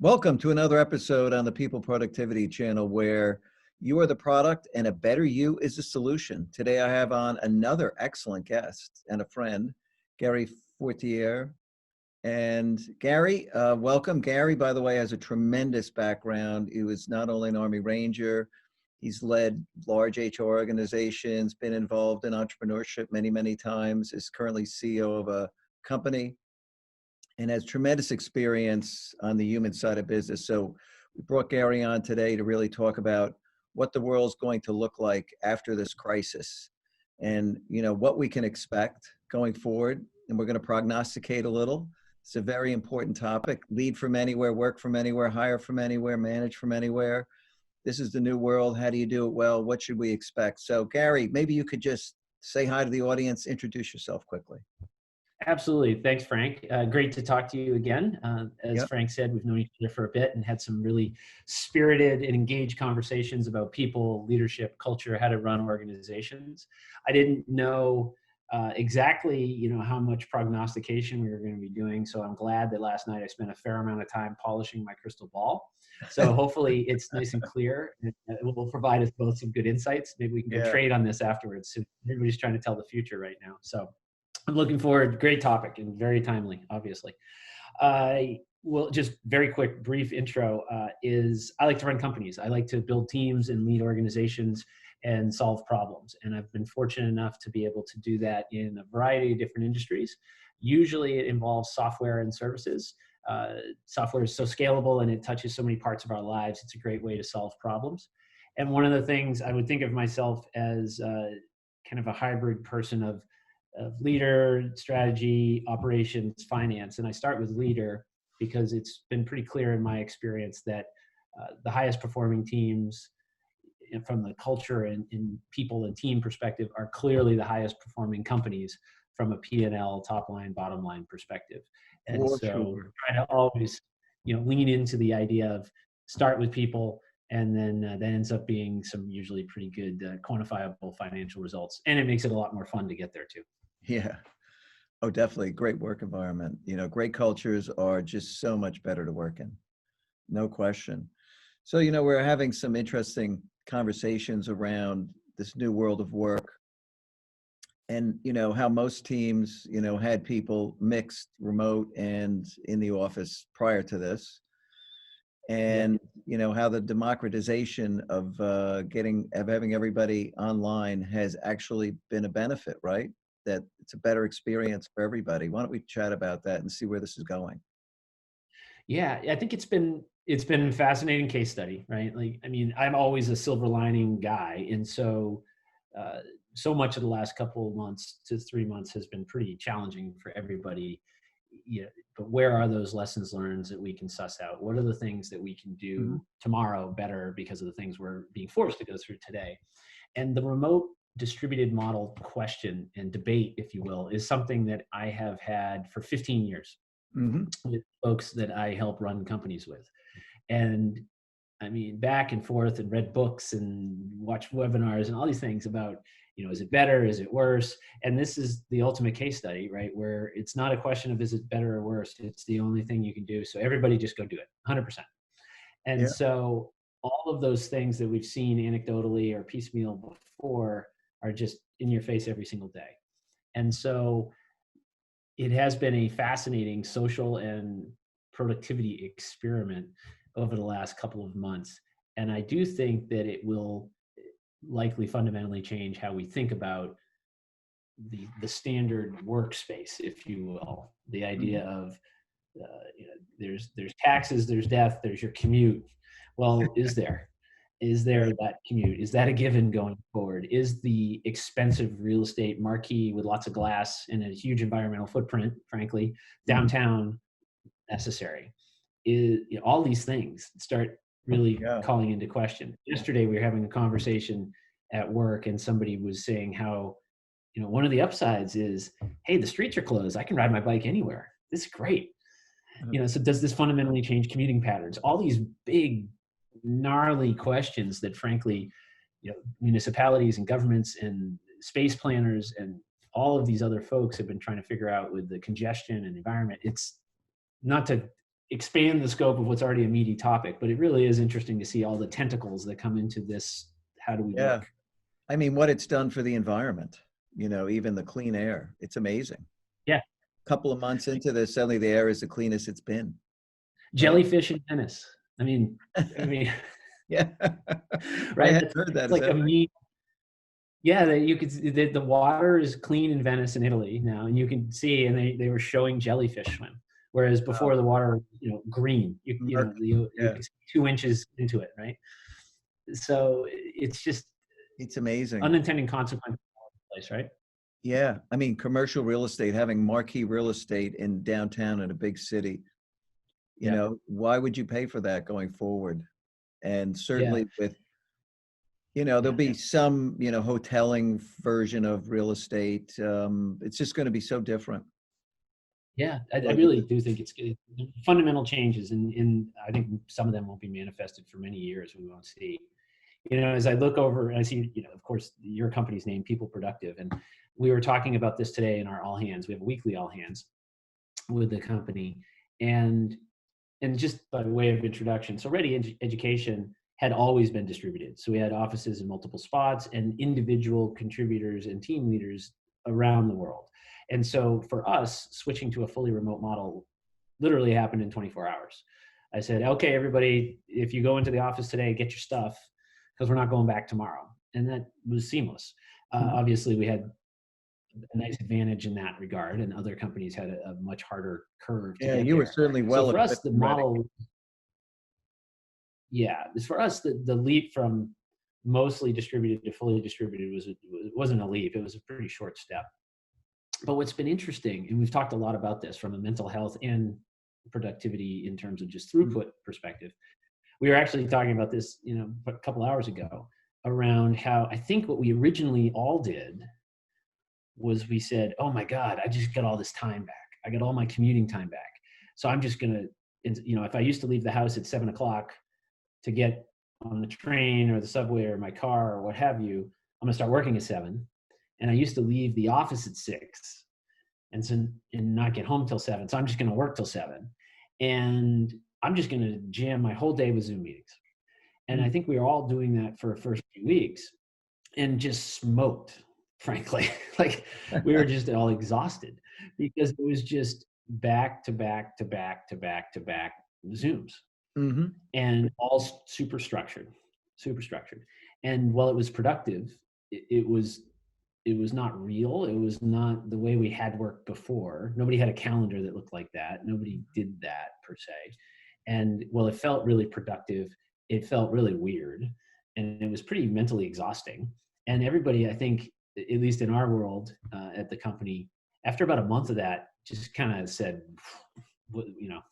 Welcome to another episode on the People Productivity Channel where you are the product and a better you is the solution. Today I have on another excellent guest and a friend, Gary Fortier. And Gary, welcome. Gary, by the way, has a tremendous background. He was not only an Army Ranger, he's led large HR organizations, been involved in entrepreneurship many times, is currently CEO of a company and has tremendous experience on the human side of business. So we brought Gary on today to really talk about what the world's going to look like after this crisis and what we can expect going forward. And we're going to prognosticate a little. It's a very important topic. Lead from anywhere, work from anywhere, hire from anywhere, manage from anywhere. This is the new world. How do you do it well? What should we expect? So Gary, maybe you could just say hi to the audience, introduce yourself quickly. Absolutely. Thanks, Frank. Great to talk to you again. As Yep. Frank said, we've known each other for a bit and had some really spirited and engaged conversations about people, leadership, culture, how to run organizations. I didn't know exactly, how much prognostication we were going to be doing. So I'm glad that last night I spent a fair amount of time polishing my crystal ball. So hopefully it's nice and clear. And it will provide us both some good insights. Maybe we can go Yeah. trade on this afterwards. So everybody's trying to tell the future right now. So I'm looking forward. Great topic and very timely, obviously. Well, just very quick, brief intro is I like to run companies. I like to build teams and lead organizations and solve problems. And I've been fortunate enough to be able to do that in a variety of different industries. Usually it involves software and services. Software is so scalable and it touches so many parts of our lives. It's a great way to solve problems. And one of the things I would think of myself as kind of a hybrid person of leader, strategy, operations, finance. And I start with leader because it's been pretty clear in my experience that the highest performing teams from the culture and people and team perspective are clearly the highest performing companies from a P&L, top line, bottom line perspective. And For so sure. try to always, lean into the idea of start with people, and then that ends up being some usually pretty good quantifiable financial results. And it makes it a lot more fun to get there too. Yeah. Oh, definitely. Great work environment. Great cultures are just so much better to work in. No question. So, we're having some interesting conversations around this new world of work and, how most teams, had people mixed remote and in the office prior to this. Yeah. And, how the democratization of having everybody online has actually been a benefit, right? That it's a better experience for everybody. Why don't we chat about that and see where this is going? Yeah, I think it's been a fascinating case study, right? Like, I mean, I'm always a silver lining guy, and so so much of the last couple of months to 3 months has been pretty challenging for everybody. Yeah, but where are those lessons learned that we can suss out? What are the things that we can Mhm. do tomorrow better because of the things we're being forced to go through today? And the remote distributed model question and debate, if you will, is something that I have had for 15 years Mhm. with folks that I help run companies with. And I mean, back and forth and read books and watched webinars and all these things about, is it better? Is it worse? And this is the ultimate case study, right? Where it's not a question of is it better or worse? It's the only thing you can do. So everybody just go do it 100%. And Yeah. so all of those things that we've seen anecdotally or piecemeal before are just in your face every single day. And so it has been a fascinating social and productivity experiment over the last couple of months. And I do think that it will likely fundamentally change how we think about the standard workspace, if you will. The Mhm. idea of there's taxes, there's death, there's your commute. Well, is Yeah. there that commute? Is that a given going forward? Is the expensive real estate marquee with lots of glass and a huge environmental footprint, frankly, Mhm. downtown necessary? Is all these things start really Yeah. calling into question. Yesterday, we were having a conversation at work, and somebody was saying how one of the upsides is, hey, the streets are closed. I can ride my bike anywhere. This is great. So does this fundamentally change commuting patterns? All these big, gnarly questions that, frankly, municipalities and governments and space planners and all of these other folks have been trying to figure out with the congestion and environment. It's not to expand the scope of what's already a meaty topic, but it really is interesting to see all the tentacles that come into this. How do we Yeah. work? I mean, what it's done for the environment, even the clean air. It's amazing. Yeah. Couple of months into this, suddenly the air is the cleanest it's been. Right? Jellyfish in Venice. I mean, Yeah. I right? had It's heard that. Is like that a right? meme. Yeah, that you could the water is clean in Venice in Italy now, and you can see, and they were showing jellyfish swim, whereas Wow. before the water, green. Murky. You Yeah. could see 2 inches into it, right? So it's just It's amazing. unintended consequences all over the place, right? Yeah. I mean, commercial real estate, having marquee real estate in downtown in a big city, Yeah, why would you pay for that going forward? And yeah, certainly there'll yeah, be some, hoteling version of real estate. It's just going to be so different. yeah. I Really really because, do think it's good. Fundamental changes, and I think some of them won't be manifested for many years. We won't see. As I look over and I see, of course, your company's name, People Productive, and we were talking about this today in our all hands. We have a weekly all hands with the company, and just by way of introduction, so Ready Education had always been distributed. So we had offices in multiple spots and individual contributors and team leaders around the world. And so for us, switching to a fully remote model literally happened in 24 hours. I said, okay, everybody, if you go into the office today, get your stuff because we're not going back tomorrow. And that was seamless. Mhm. Obviously, we had a nice advantage in that regard, and other companies had a much harder curve to Yeah, get you were there. certainly So well for us, equipped the and ready. model, yeah, as for us, the leap from mostly distributed to fully distributed wasn't a leap. It was a pretty short step. But what's been interesting, and we've talked a lot about this from a mental health and productivity in terms of just Mhm. throughput perspective. We were actually talking about this, a couple hours ago around how I think what we originally all did was we said, "Oh my God, I just got all this time back. I got all my commuting time back. So I'm just gonna, if I used to leave the house at 7 o'clock to get on the train or the subway or my car or what have you, I'm gonna start working at 7. And I used to leave the office at 6 and not get home till 7. So I'm just gonna work till 7. And I'm just gonna jam my whole day with Zoom meetings." And I Mhm. think we were all doing that for the first few weeks and just smoked, frankly. Like we were just all exhausted because it was just back to back to back to back to back Zooms, Mhm. and all super structured, super structured. And while it was productive, it was not real. It was not the way we had worked before. Nobody had a calendar that looked like that. Nobody did that per se. And while it felt really productive, it felt really weird, and it was pretty mentally exhausting. And everybody, I think, at least in our world at the company, after about a month of that, just kind of said, you know,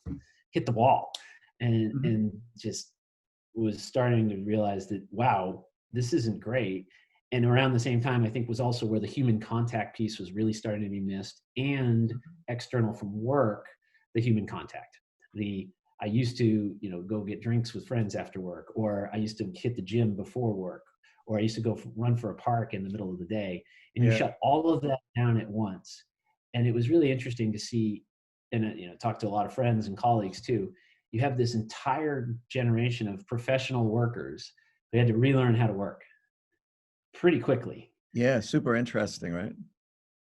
hit the wall, and Mhm. and just was starting to realize that, wow, this isn't great. And around the same time, I think was also where the human contact piece was really starting to be missed, and external from work, the human contact. The I used to, go get drinks with friends after work, or I used to hit the gym before work, or I used to go run for a park in the middle of the day. And you Yeah. shut all of that down at once. And it was really interesting to see, and talk to a lot of friends and colleagues too. You have this entire generation of professional workers. They had to relearn how to work pretty quickly. Yeah, super interesting, right?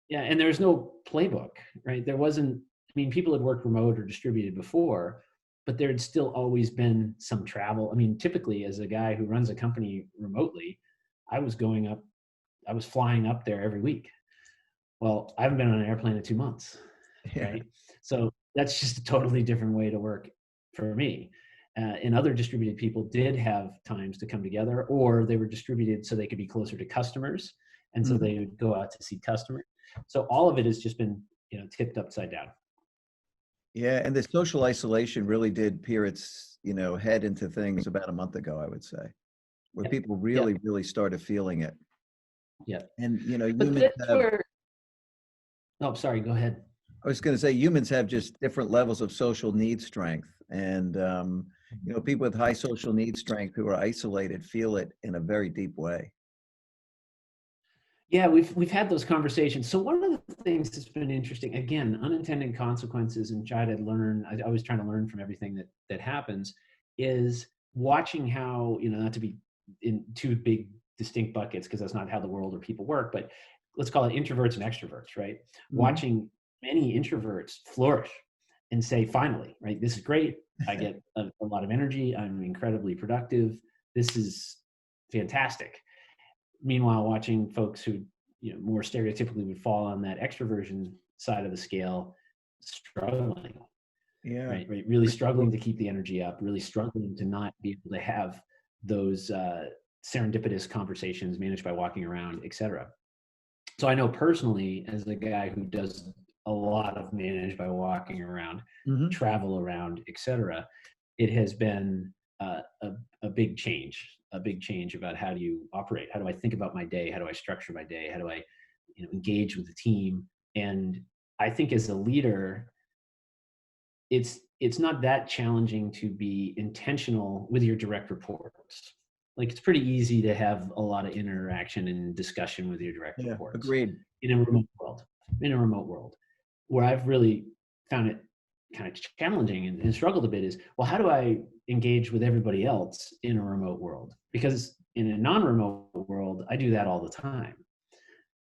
Yeah, and there's no playbook, right? There wasn't. I mean, people had worked remote or distributed before, but there had still always been some travel. I mean, typically, as a guy who runs a company remotely, I was going up, I was flying up there every week. Well, I haven't been on an airplane in 2 months, Yeah. right? So that's just a totally different way to work for me. And other distributed people did have times to come together, or they were distributed so they could be closer to customers, and so Mhm. they would go out to see customers. So all of it has just been, tipped upside down. Yeah, and the social isolation really did peer its, head into things about a month ago, I would say, where Yep, people yep, really, really started feeling it. yep. And, But humans that's have where. Oh, sorry. Go ahead. I was gonna say humans have just different levels of social need strength. And, people with high social need strength who are isolated feel it in a very deep way. Yeah, we've had those conversations. So one of the things that's been interesting, again, unintended consequences, and try to learn. I was trying to learn from everything that happens, is watching how, not to be in two big distinct buckets, because that's not how the world or people work, but let's call it introverts and extroverts, right? Mhm. Watching many introverts flourish and say, finally, right, this is great. I get a lot of energy. I'm incredibly productive. This is fantastic. Meanwhile, watching folks who, more stereotypically would fall on that extroversion side of the scale, struggling, Yeah. right, really struggling to keep the energy up, really struggling to not be able to have those serendipitous conversations managed by walking around, etc. So I know personally, as a guy who does a lot of manage by walking around, Mhm. travel around, etc., it has been a big change, about how do you operate? How do I think about my day? How do I structure my day? How do I, engage with the team? And I think as a leader, it's not that challenging to be intentional with your direct reports. Like, it's pretty easy to have a lot of interaction and discussion with your direct Yeah. reports Agreed. in a remote world. In a remote world, where I've really found it kind of challenging and struggled a bit is, well, how do I engage with everybody else in a remote world? Because in a non-remote world, I do that all the time.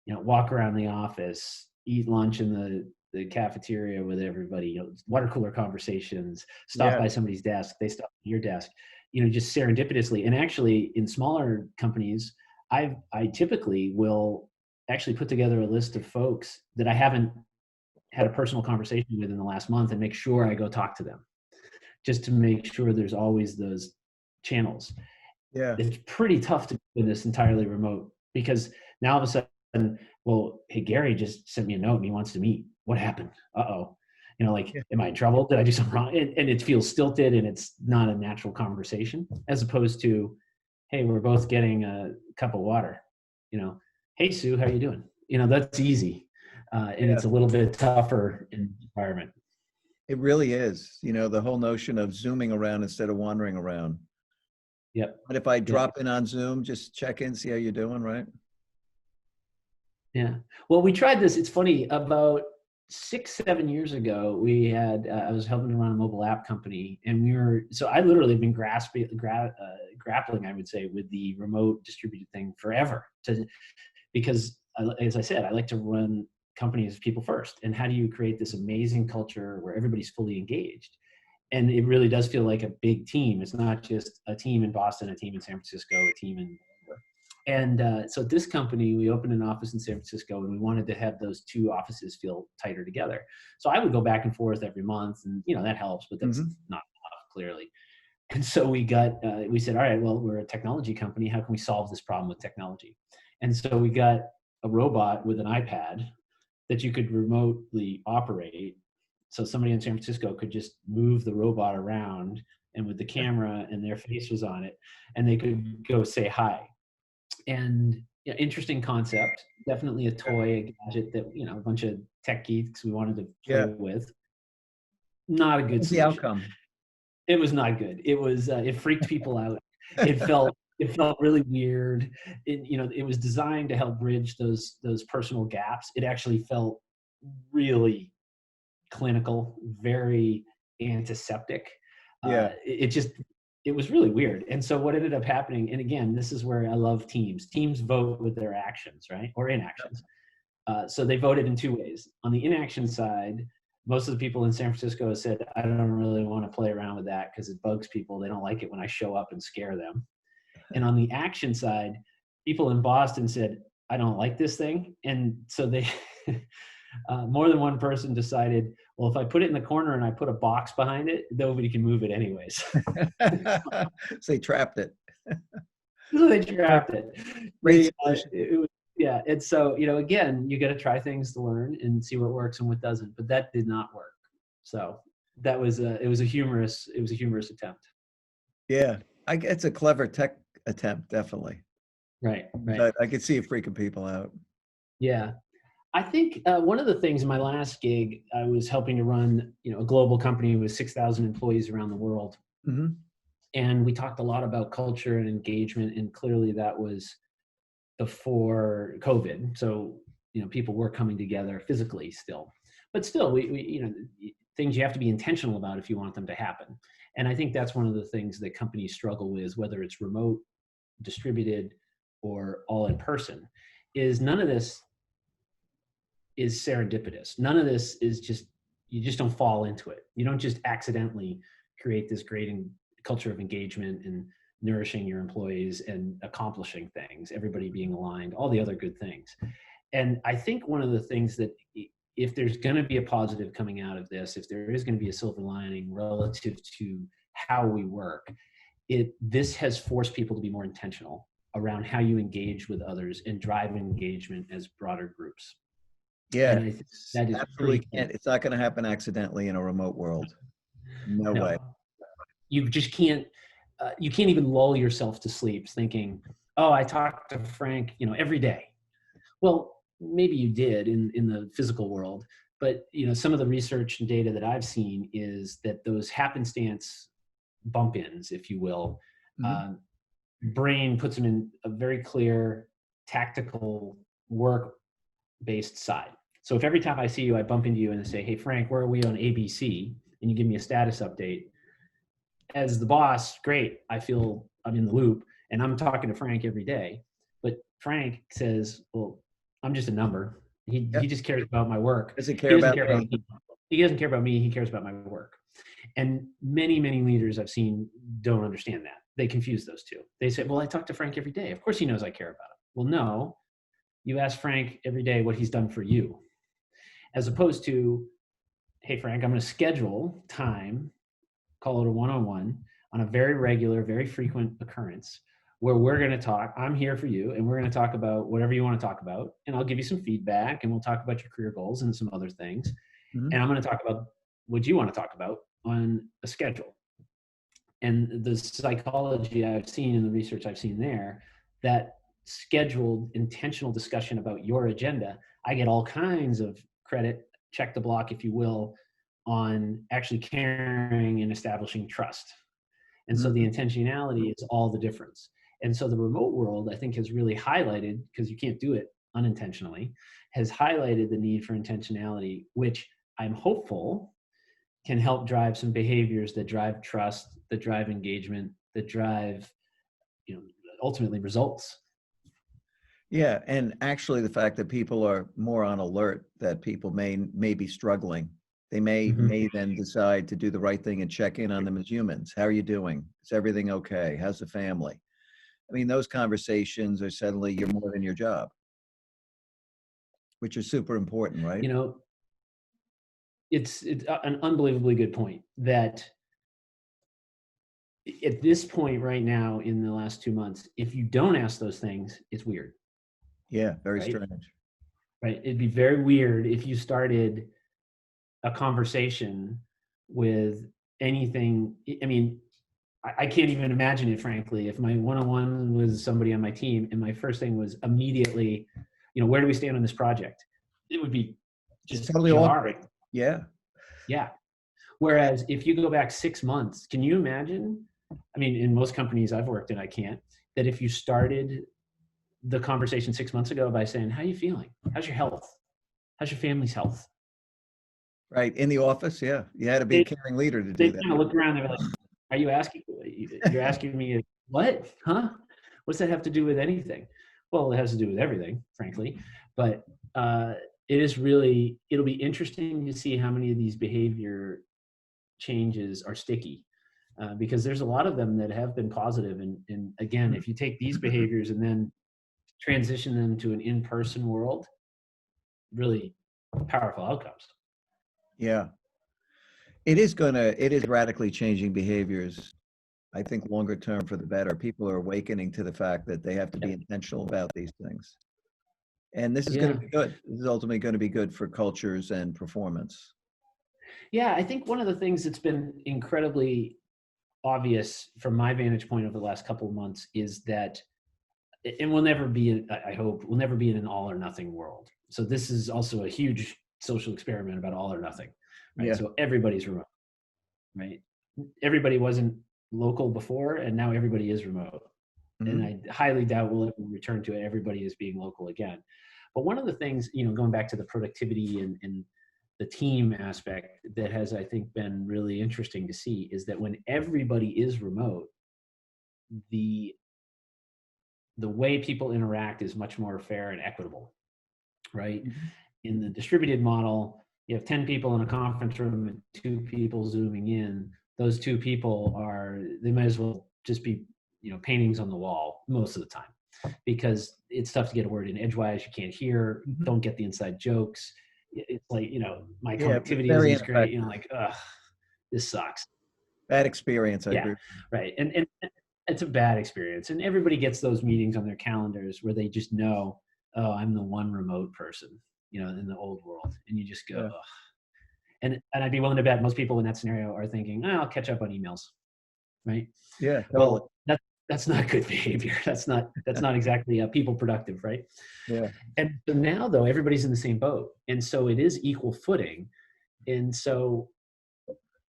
Walk around the office, eat lunch in the cafeteria with everybody, water cooler conversations, stop Yeah. by somebody's desk, they stop at your desk, just serendipitously. And actually, in smaller companies, I typically will actually put together a list of folks that I haven't had a personal conversation with in the last month and make sure I go talk to them, just to make sure there's always those channels. Yeah. It's pretty tough to do this entirely remote, because now all of a sudden, well, hey, Gary just sent me a note and he wants to meet. What happened? Uh-oh. Like, Yeah. am I in trouble? Did I do something wrong? And it feels stilted, and it's not a natural conversation, as opposed to, hey, we're both getting a cup of water. Hey, Sue, how you doing? That's easy. And Yeah. it's a little bit tougher in the environment. It really is. The whole notion of zooming around instead of wandering around. Yep. But if I Yep. drop in on Zoom, just check in, see how you're doing, right? Yeah. Well, we tried this. It's funny. About 6, 7 years ago, we had I was helping to run a mobile app company, and so I literally have been grappling, I would say, with the remote distributed thing forever. Because, as I said, I like to run companies people first. And how do you create this amazing culture where everybody's fully engaged? And it really does feel like a big team. It's not just a team in Boston, a team in San Francisco, a team in. And so this company, we opened an office in San Francisco, and we wanted to have those two offices feel tighter together. So I would go back and forth every month, and that helps, but that's Hmm. not enough, clearly. And so we said, all right, well, we're a technology company. How can we solve this problem with technology? And so we got a robot with an iPad that you could remotely operate. So somebody in San Francisco could just move the robot around, and with the camera and their face was on it, and they could go say hi. And yeah, interesting concept. Definitely a toy, a gadget that a bunch of tech geeks we wanted to play Yeah. with. Not a What good was the solution. outcome? It was not good. It was it freaked people out. It felt really weird. It was designed to help bridge those personal gaps. It actually felt really clinical, very antiseptic. Yeah. It was really weird. And so what ended up happening, and again, this is where I love teams. Teams vote with their actions, right? Or inactions. So they voted in two ways. On the inaction side, most of the people in San Francisco said, I don't really want to play around with that because it bugs people. They don't like it when I show up and scare them. And on the action side, people in Boston said, I don't like this thing. And so they, more than one person decided, well, if I put it in the corner and I put a box behind it, nobody can move it anyways. So they trapped it. So they trapped it. Great solution. Yeah. And so, again, you got to try things to learn and see what works and what doesn't, but that did not work. So it was a humorous attempt. Yeah. It's a clever tech attempt, definitely. Right. Right. But I could see it freaking people out. Yeah. I think one of the things in my last gig, I was helping to run, a global company with 6,000 employees around the world. Hmm. And we talked a lot about culture and engagement. And clearly that was before COVID. So, people were coming together physically still, but still things you have to be intentional about if you want them to happen. And I think that's one of the things that companies struggle with, whether it's remote, distributed, or all in person, is none of this is serendipitous. None of this is just, you just don't fall into it. You don't just accidentally create this great culture of engagement and nourishing your employees and accomplishing things, everybody being aligned, all the other good things. And I think one of the things that, if there's going to be a positive coming out of this, if there is going to be a silver lining relative to how we work, this has forced people to be more intentional around how you engage with others and drive engagement as broader groups. Yeah, And I think that is absolutely pretty can't. It's not going to happen accidentally in a remote world. No way. You just can't. You can't even lull yourself to sleep thinking, "Oh, I talk to Frank, every day." Well, maybe you did in the physical world, but some of the research and data that I've seen is that those happenstance bump-ins, if you will, brain puts them in a very clear tactical work-based side. So if every time I see you, I bump into you and say, "Hey, Frank, where are we on ABC?" and you give me a status update, as the boss, great, I feel I'm in the loop, and I'm talking to Frank every day. But Frank says, "Well, I'm just a number. He just cares about my work. Doesn't care about me. He doesn't care about me. He cares about my work." And many, many leaders I've seen don't understand that. They confuse those two. They say, "Well, I talk to Frank every day. Of course he knows I care about him." Well, no, you ask Frank every day what he's done for you, as opposed to, "Hey, Frank, I'm going to schedule time, call it a one-on-one, on a very regular, very frequent occurrence, where we're going to talk. I'm here for you, and we're going to talk about whatever you want to talk about, and I'll give you some feedback, and we'll talk about your career goals and some other things. And I'm going to talk about what you want to talk about on a schedule." And the psychology I've seen and the research I've seen there, that scheduled intentional discussion about your agenda, I get all kinds of credit, check the block, if you will, on actually caring and establishing trust. And so the intentionality is all the difference. And so the remote world, I think, has really highlighted, because you can't do it unintentionally, has highlighted the need for intentionality, which I'm hopeful can help drive some behaviors that drive trust, that drive engagement, that drive, ultimately results. Yeah, and actually the fact that people are more on alert, that people may be struggling. They may then decide to do the right thing and check in on them as humans. How are you doing? Is everything okay? How's the family? I mean, those conversations are suddenly, you're more than your job, which is super important, right? It's an unbelievably good point, that at this point right now, in the last 2 months, if you don't ask those things, it's weird. Yeah, very right? strange. Right. It'd be very weird if you started a conversation with anything. I mean, I can't even imagine it, frankly, if my one-on-one was somebody on my team and my first thing was immediately, where do we stand on this project? It would be just totally jarring. Yeah. Yeah. Whereas if you go back 6 months, can you imagine? I mean, in most companies I've worked in, I can't, that if you started the conversation 6 months ago by saying, "How are you feeling? How's your health? How's your family's health?" Right. In the office, yeah. You had to be a caring leader to do They that. kind of look around, they're like, "Are you asking, you're asking me what? Huh? What's that have to do with anything?" Well, it has to do with everything, frankly. But it is really, it'll be interesting to see how many of these behavior changes are sticky. Because there's a lot of them that have been positive. And again, if you take these behaviors and then transition them to an in-person world, really powerful outcomes. Yeah. It is radically changing behaviors, I think, longer term for the better. People are awakening to the fact that they have to be intentional about these things. And this is going to be good. This is ultimately going to be good for cultures and performance. Yeah, I think one of the things that's been incredibly obvious from my vantage point over the last couple of months is that, and we'll never be, I hope, we'll never be in an all or nothing world. So this is also a huge social experiment about all or nothing, right? Yeah. So everybody's remote, right? Everybody wasn't local before, and now everybody is remote. And Mhm. I highly doubt we'll ever return to everybody as being local again. But one of the things, going back to the productivity and the team aspect that has, I think, been really interesting to see is that when everybody is remote, the the way people interact is much more fair and equitable, right? Mhm. In the distributed model, you have 10 people in a conference room and 2 people zooming in. Those 2 people they might as well just be, paintings on the wall most of the time because it's tough to get a word in edgewise. You can't hear, Mhm. don't get the inside jokes. It's like, my Yeah, connectivity very isn't as great, ineffective. like, ugh, this sucks. Bad experience, I Yeah, agree. right. And it's a bad experience. And everybody gets those meetings on their calendars where they just know, oh, I'm the one remote person, in the old world. And you just go, Yeah. ugh. And I'd be willing to bet most people in that scenario are thinking, I'll catch up on emails, right? Yeah, totally. Well, that's not good behavior. That's not exactly people productive, right? Yeah. And so now though, everybody's in the same boat. And so it is equal footing. And so,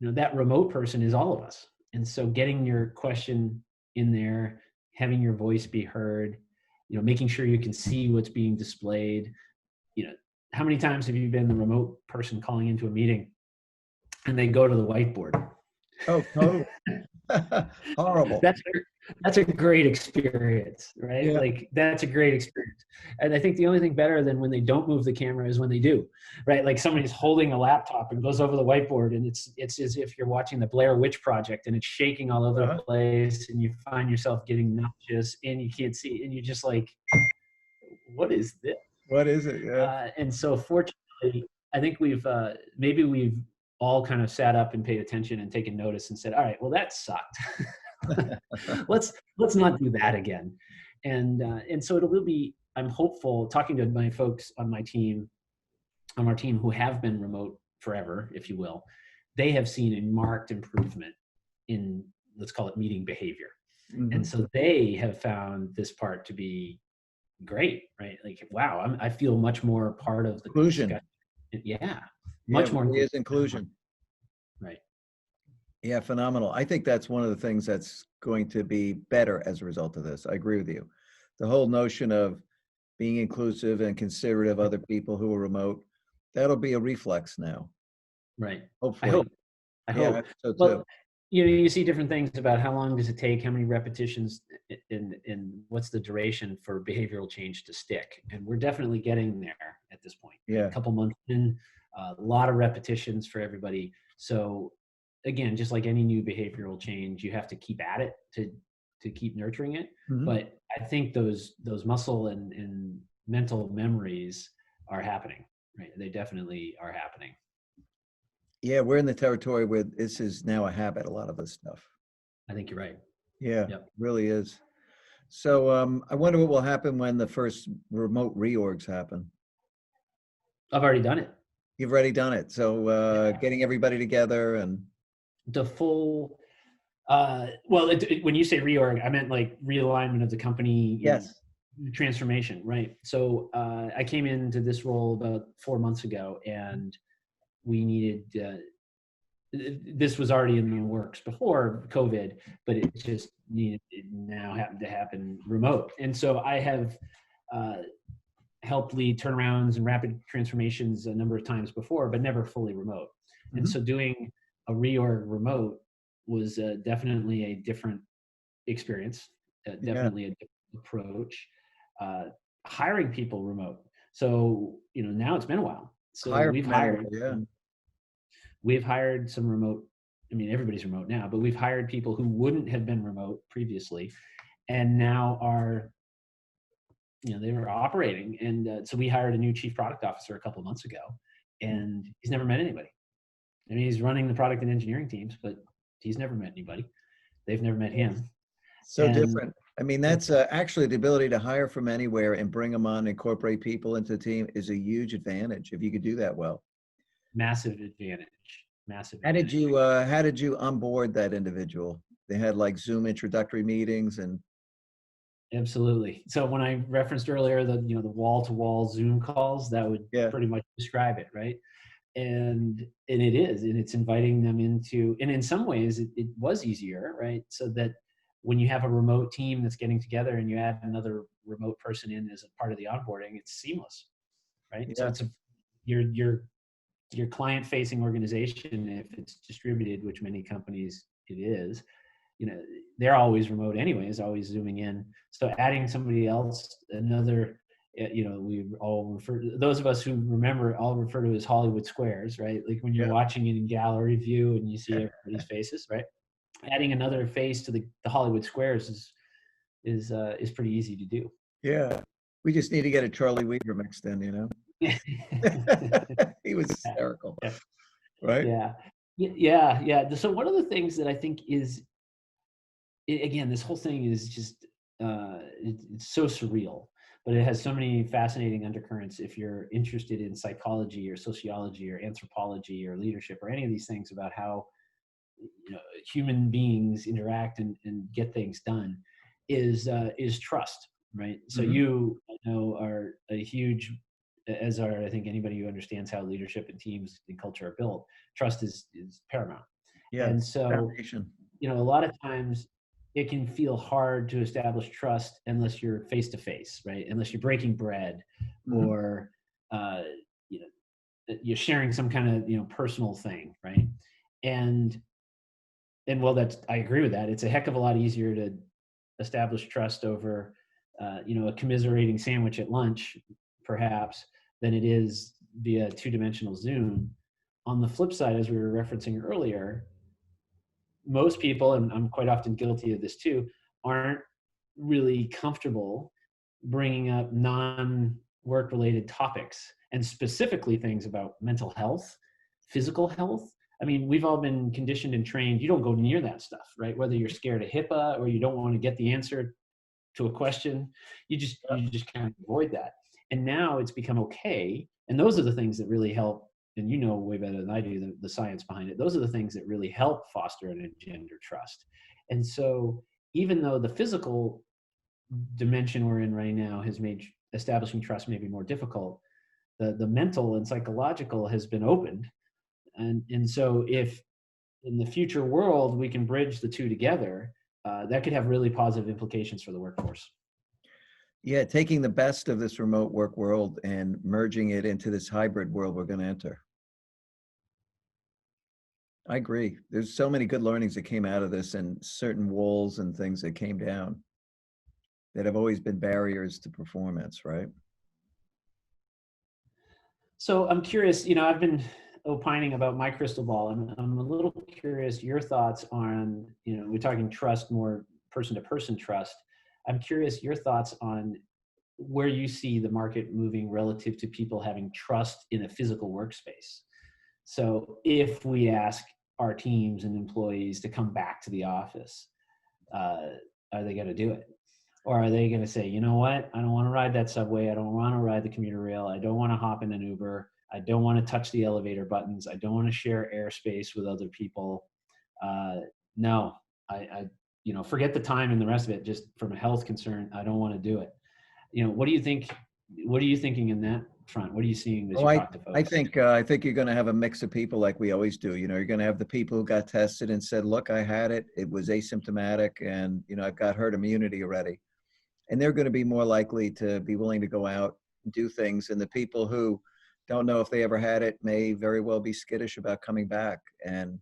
that remote person is all of us. And so getting your question in there, having your voice be heard, making sure you can see what's being displayed. You know, how many times have you been the remote person calling into a meeting and they go to the whiteboard? Oh, totally. Horrible. that's that's a great experience, right? Yeah. Like that's a great experience. And I think the only thing better than when they don't move the camera is when they do, right? Like somebody's holding a laptop and goes over the whiteboard and it's as if you're watching the Blair Witch Project and it's shaking all over the Uh-huh. place and you find yourself getting nauseous and you can't see and you're just like, what is this? What is it? Yeah. And so fortunately, I think maybe we've all kind of sat up and paid attention and taken notice and said, all right, well, that sucked. let's not do that again. And so it will be, I'm hopeful, talking to my folks on our team who have been remote forever, if you will, they have seen a marked improvement in, let's call it, meeting behavior. And Mhm. so they have found this part to be great, right? Like, wow, I feel much more part of the Inclusion. discussion. Yeah, Yeah, it much more really inclusive. is inclusion. Right. Yeah, phenomenal. I think that's one of the things that's going to be better as a result of this. I agree with you. The whole notion of being inclusive and considerate of other people who are remote, that'll be a reflex now, Right. I hopefully. hope. I Yeah, I hope. hope so Well, too. you see different things about how long does it take, how many repetitions, and what's the duration for behavioral change to stick. And we're definitely getting there at this point. Right? A Yeah. couple months in, a lot of repetitions for everybody. So again, just like any new behavioral change, you have to keep at it to keep nurturing it. Mhm. But I think those muscle and mental memories are happening. Right? They definitely are happening. Yeah, we're in the territory where this is now a habit, a lot of this stuff. I think you're right. Yeah, Yep. really is. So I wonder what will happen when the first remote reorgs happen. I've already done it. You've already done it. So Yeah. getting everybody together and The full, well, when you say reorg, I meant like realignment of the company, yes. transformation, right? So I came into this role about 4 months ago, and we needed. This was already in the works before COVID, but it now happened to happen remote, and so I have uh, helped lead turnarounds and rapid transformations a number of times before, but never fully remote. And Mhm. so doing a reorg remote was definitely a different experience, Yeah. definitely a different approach. Uh, Hiring people remote. So, now it's been a while. So Hire from anywhere. Yeah. we've hired some remote. I mean, everybody's remote now, but we've hired people who wouldn't have been remote previously and now are, they were operating. And so we hired a new chief product officer a couple of months ago, and he's never met anybody. I mean, he's running the product and engineering teams, but he's never met anybody. They've never met him. So And different. I mean, that's it's actually the ability to hire from anywhere and bring them on, incorporate people into the team is a huge advantage if you could do that well. massive advantage, massive How did advantage. you onboard that individual? They had like Zoom introductory meetings and Absolutely. So when I referenced earlier the wall-to-wall Zoom calls, that would yeah. pretty much describe it, right? And it is, and it's inviting them into, and in some ways it was easier, right? So that when you have a remote team that's getting together and you add another remote person in as a part of the onboarding, it's seamless, right? So Yeah. it's your client facing organization, if it's distributed, which many companies it is, they're always remote anyways, always zooming in. So adding somebody else, another, we all refer, those of us who remember, all refer to as Hollywood squares, right? Like when you're Yeah. watching it in gallery view and you see everybody's faces, right? Adding another face to the Hollywood squares is pretty easy to do. Yeah. We just need to get a Charlie Weaver mixed in, Yeah. He was hysterical, right? Yeah. Yeah. Yeah. So one of the things that I think is, again, this whole thing is just, it's so surreal, but it has so many fascinating undercurrents. If you're interested in psychology or sociology or anthropology or leadership or any of these things about how, human beings interact and get things done, is trust, right? So Hmm. you, are a huge, as are, I think, anybody who understands how leadership and teams and culture are built. Trust is paramount. Yeah. And It's so, foundation. a lot of times it can feel hard to establish trust unless you're face to face, right? Unless you're breaking bread, Hmm. or uh, you you're sharing some kind of, personal thing, right? And well, that's, I agree with that. It's a heck of a lot easier to establish trust over, a commiserating sandwich at lunch, perhaps, than it is via two-dimensional Zoom. On the flip side, as we were referencing earlier, most people, and I'm quite often guilty of this too, aren't really comfortable bringing up non-work related topics, and specifically things about mental health, physical health. I mean, we've all been conditioned and trained, you don't go near that stuff, right? Whether you're scared of HIPAA or you don't want to get the answer to a question, you just kind of avoid that. And now it's become okay, and those are the things that really help. And way better than I do the science behind it. Those are the things that really help foster and engender trust. And so, even though the physical dimension we're in right now has made establishing trust maybe more difficult, the mental and psychological has been opened. And so, if in the future world we can bridge the two together, that could have really positive implications for the workforce. Yeah. Taking the best of this remote work world and merging it into this hybrid world we're going to enter. I agree. There's so many good learnings that came out of this and certain walls and things that came down that have always been barriers to performance, right? So I'm curious, I've been opining about my crystal ball. I'm a little curious your thoughts on, we're talking trust, more person to person trust. I'm curious your thoughts on where you see the market moving relative to people having trust in a physical workspace. So if we ask our teams and employees to come back to the office, uh, are they going to do it? Or are they going to say, you know what? I don't want to ride that subway. I don't want to ride the commuter rail. I don't want to hop in an Uber. I don't want to touch the elevator buttons. I don't want to share airspace with other people. No, forget the time and the rest of it. Just from a health concern, I don't want to do it. What do you think? What are you thinking in that front? What are you seeing as Oh, you I, talk to I folks? think I think you're going to have a mix of people like we always do. You're going to have the people who got tested and said, "Look, I had it. It was asymptomatic, and I've got herd immunity already." And they're going to be more likely to be willing to go out and do things. And the people who don't know if they ever had it may very well be skittish about coming back, and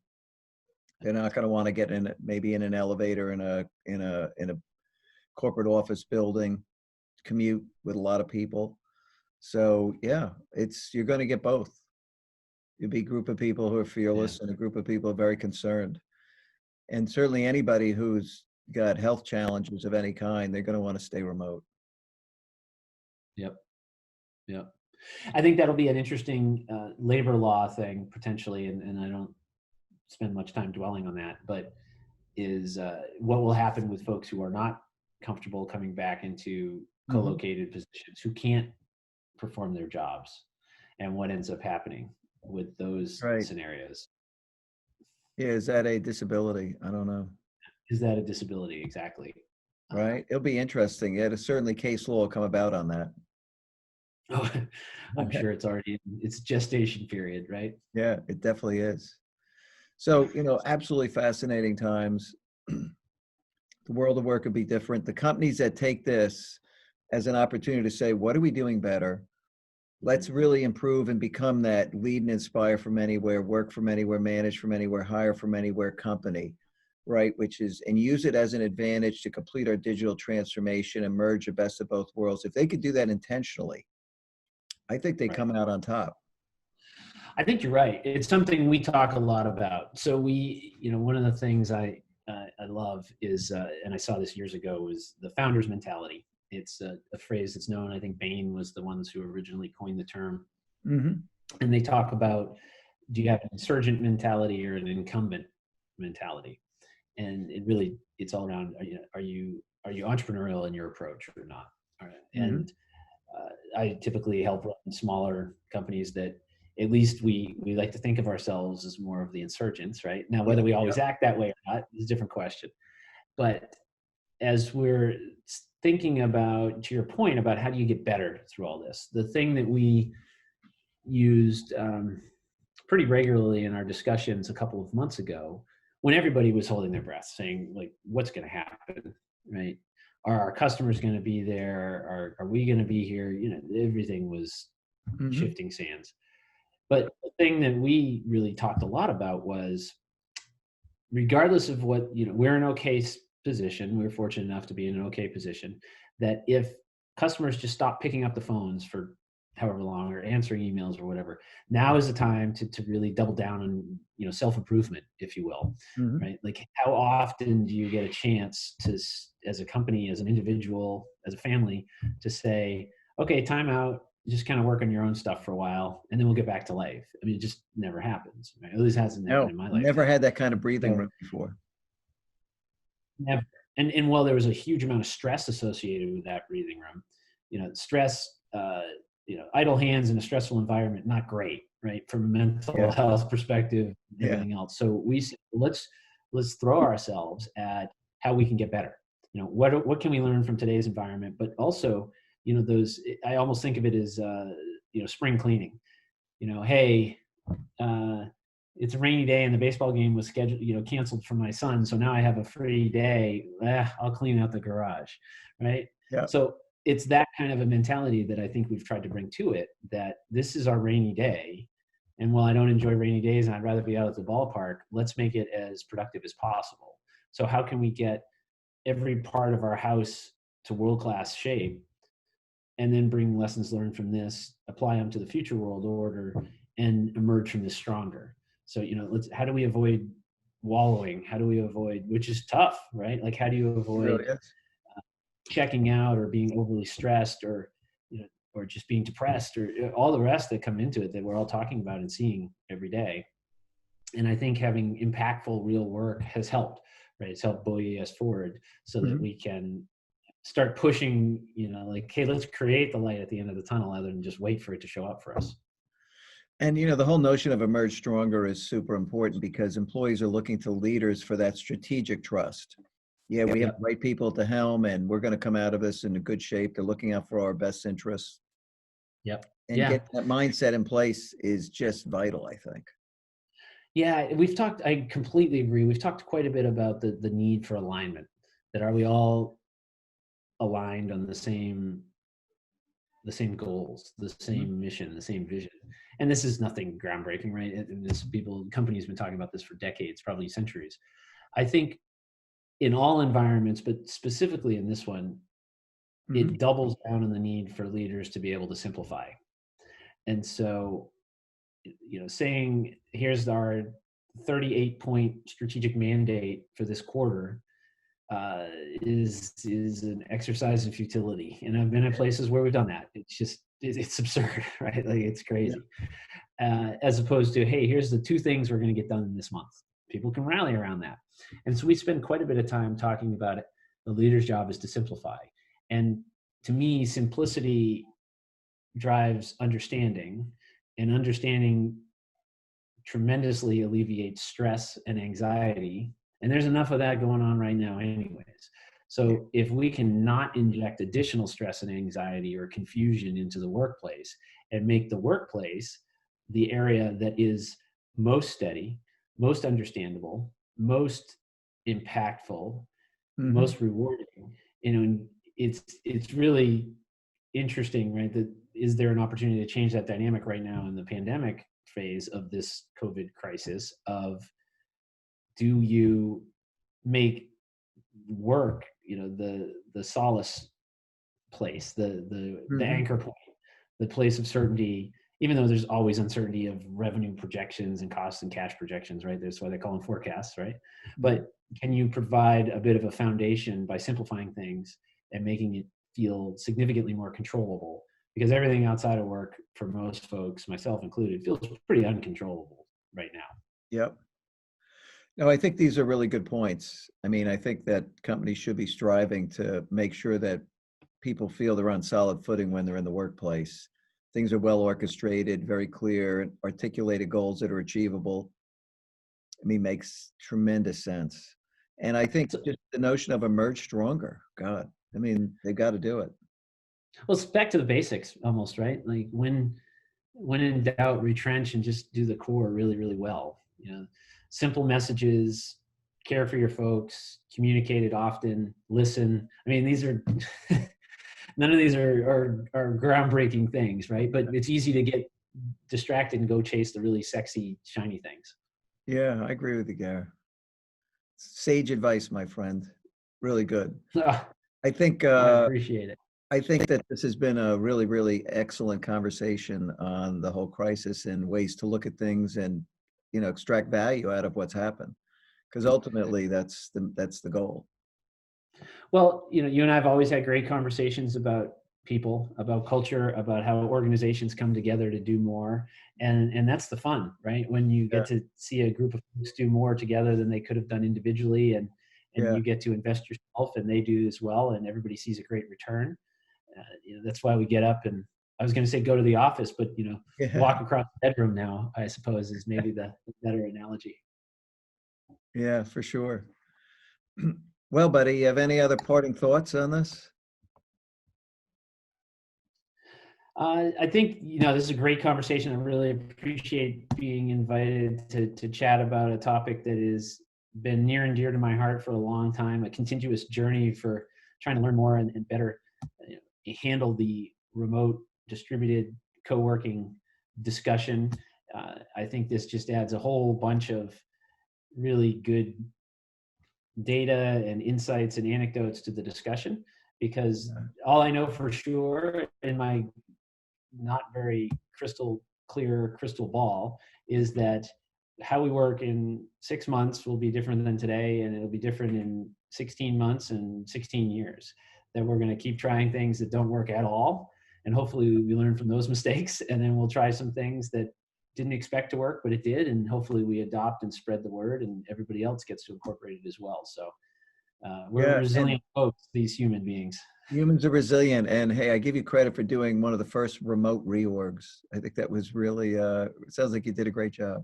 they're not going to want to get in maybe in an elevator in a corporate office building, commute with a lot of people. So yeah, you're going to get both. You'll be a group of people who are Yeah. fearless and a group of people who are very concerned. And certainly anybody who's got health challenges of any kind, they're going to want to stay remote. Yep. Yep. I think that'll be an interesting labor law thing potentially, and I don't spend much time dwelling on that, but is what will happen with folks who are not comfortable coming back into Hmm. co-located positions, who can't perform their jobs, and what ends up happening with those Right. scenarios. Yeah, is that a disability? I don't know. Is that a disability? Exactly. Uh, Right. It'll be interesting. Yeah, there's certainly case law will come about on that. oh, I'm sure it's already in its gestation period, right? Yeah, it definitely is. So, absolutely fascinating times. The world of work would be different. The companies that take this as an opportunity to say, what are we doing better? Let's really improve and become that lead and inspire from anywhere, work from anywhere, manage from anywhere, hire from anywhere company, right? Which is, and use it as an advantage to complete our digital transformation and merge the best of both worlds. If they could do that intentionally, I think they Right. come out on top. I think you're right. It's something we talk a lot about. So we, one of the things I love is, and I saw this years ago, was the founder's mentality. It's a phrase that's known. I think Bain was the ones who originally coined the term. Mm-hmm. And they talk about, do you have an insurgent mentality or an incumbent mentality? And it's all around, are you entrepreneurial in your approach or not? All right. Mm-hmm. And I typically help run smaller companies that at least we like to think of ourselves as more of the insurgents, right? Now, whether we always act that way or not is a different question. But as we're thinking about, to your point about how do you get better through all this, the thing that we used pretty regularly in our discussions a couple of months ago, when everybody was holding their breath, saying, like, what's going to happen, right? Are our customers going to be there? Are we going to be here? Everything was shifting sands. But the thing that we really talked a lot about was, regardless of what, we're in an okay position, we're fortunate enough to be in an okay position, that if customers just stop picking up the phones for however long or answering emails or whatever, now is the time to really double down on, self-improvement, if you will, right? Like, how often do you get a chance to, as a company, as an individual, as a family, to say, okay, time out, just kind of work on your own stuff for a while, and then we'll get back to life. I mean, it just never happens, right? At least hasn't happened in my life. Never had that kind of breathing room before. Never. And while there was a huge amount of stress associated with that breathing room, stress, idle hands in a stressful environment, not great, right? From a mental health perspective, everything else. So we said, let's throw ourselves at how we can get better. What can we learn from today's environment? But also, those, I almost think of it as, spring cleaning. Hey, it's a rainy day and the baseball game was scheduled, canceled for my son. So now I have a free day. I'll clean out the garage, right? Yeah. So it's that kind of a mentality that I think we've tried to bring to it, that this is our rainy day. And while I don't enjoy rainy days and I'd rather be out at the ballpark, let's make it as productive as possible. So how can we get every part of our house to world-class shape, and then bring lessons learned from this, apply them to the future world order, and emerge from this stronger? So, how do we avoid wallowing? How do we avoid, which is tough, right? Like, how do you avoid checking out or being overly stressed or, or just being depressed or all the rest that come into it that we're all talking about and seeing every day? And I think having impactful real work has helped, right? It's helped buoy us forward so that we can start pushing, like, hey, let's create the light at the end of the tunnel rather than just wait for it to show up for us. And, the whole notion of emerge stronger is super important because employees are looking to leaders for that strategic trust. We have the right people at the helm and we're going to come out of this in a good shape. They're looking out for our best interests. Yep. And get that mindset in place is just vital, I think. Yeah, I completely agree. We've talked quite a bit about the need for alignment, that are we all aligned on the same goals, the same mission, the same vision? And this is nothing groundbreaking, right? And companies have been talking about this for decades, probably centuries. I think in all environments, but specifically in this one, it doubles down on the need for leaders to be able to simplify. And so, saying, here's our 38-point strategic mandate for this quarter, is an exercise in futility. And I've been in places where we've done that. It's absurd, right? Like, it's crazy. As opposed to, hey, here's the 2 things we're going to get done this month. People can rally around that. And so we spend quite a bit of time talking about it. The leader's job is to simplify. And to me, simplicity drives understanding, and understanding tremendously alleviates stress and anxiety. And there's enough of that going on right now anyways. So if we can not inject additional stress and anxiety or confusion into the workplace, and make the workplace the area that is most steady, most understandable, most impactful, Hmm. most rewarding. And it's really interesting, right? That is there an opportunity to change that dynamic right now in the pandemic phase of this COVID crisis? Of do you make work, the solace place, the Hmm. anchor point, the place of certainty, even though there's always uncertainty of revenue projections and costs and cash projections, right? That's why they call them forecasts, right? But can you provide a bit of a foundation by simplifying things and making it feel significantly more controllable? Because everything outside of work, for most folks, myself included, feels pretty uncontrollable right now. Yep. No, I think these are really good points. I mean, I think that companies should be striving to make sure that people feel they're on solid footing when they're in the workplace. Things are well orchestrated, very clear, articulated goals that are achievable. I mean, makes tremendous sense. And I think So, just the notion of emerge stronger. God, I mean, they've got to do it. well, it's back to the basics almost, right? Like when in doubt, retrench and just do the core really, really well. Simple messages, care for your folks, communicate it often, listen. I mean, these are none of these are groundbreaking things, right? But it's easy to get distracted and go chase the really sexy, shiny things. Yeah, I agree with you, Gary. Sage advice, my friend. Really good. Oh, I think I uh, appreciate it. I think that this has been a really, really excellent conversation on the whole crisis and ways to look at things and, extract value out of what's happened. Because ultimately, that's the goal. Well, you and I have always had great conversations about people, about culture, about how organizations come together to do more. And that's the fun, right? When you Yeah, get to see a group of folks do more together than they could have done individually, and yeah, you get to invest yourself and they do as well, and everybody sees a great return. That's why we get up and I was going to say go to the office, but yeah, walk across the bedroom now, I suppose, is maybe the better analogy. yeah, for sure. Well, buddy, you have any other parting thoughts on this? I think this is a great conversation. I really appreciate being invited to chat about a topic that has been near and dear to my heart for a long time. A continuous journey for trying to learn more and better handle the remote distributed co-working discussion. I think this just adds a whole bunch of really good data and insights and anecdotes to the discussion. Because Yeah, all I know for sure in my not very crystal clear crystal ball is that how we work in 6 months will be different than today, and it'll be different in 16 months and 16 years. That we're going to keep trying things that don't work at all, and hopefully we learn from those mistakes, and then we'll try some things that didn't expect to work but it did, and hopefully we adopt and spread the word and everybody else gets to incorporate it as well. So we're yeah, and resilient folks, these human beings. humans are resilient. And hey, I give you credit for doing one of the first remote reorgs. I think that was really, it sounds like you did a great job.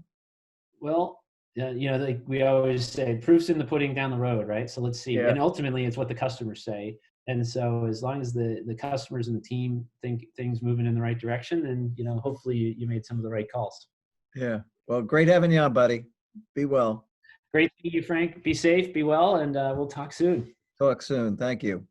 Well, like we always say, proof's in the pudding down the road, right? So let's see. Yeah, And ultimately, it's what the customers say. And so, as long as the customers and the team think things moving in the right direction, then hopefully you made some of the right calls. yeah. Well, great having you on, buddy. Be well. Great to meet you, Frank. Be safe, be well, and we'll talk soon. Talk soon. Thank you.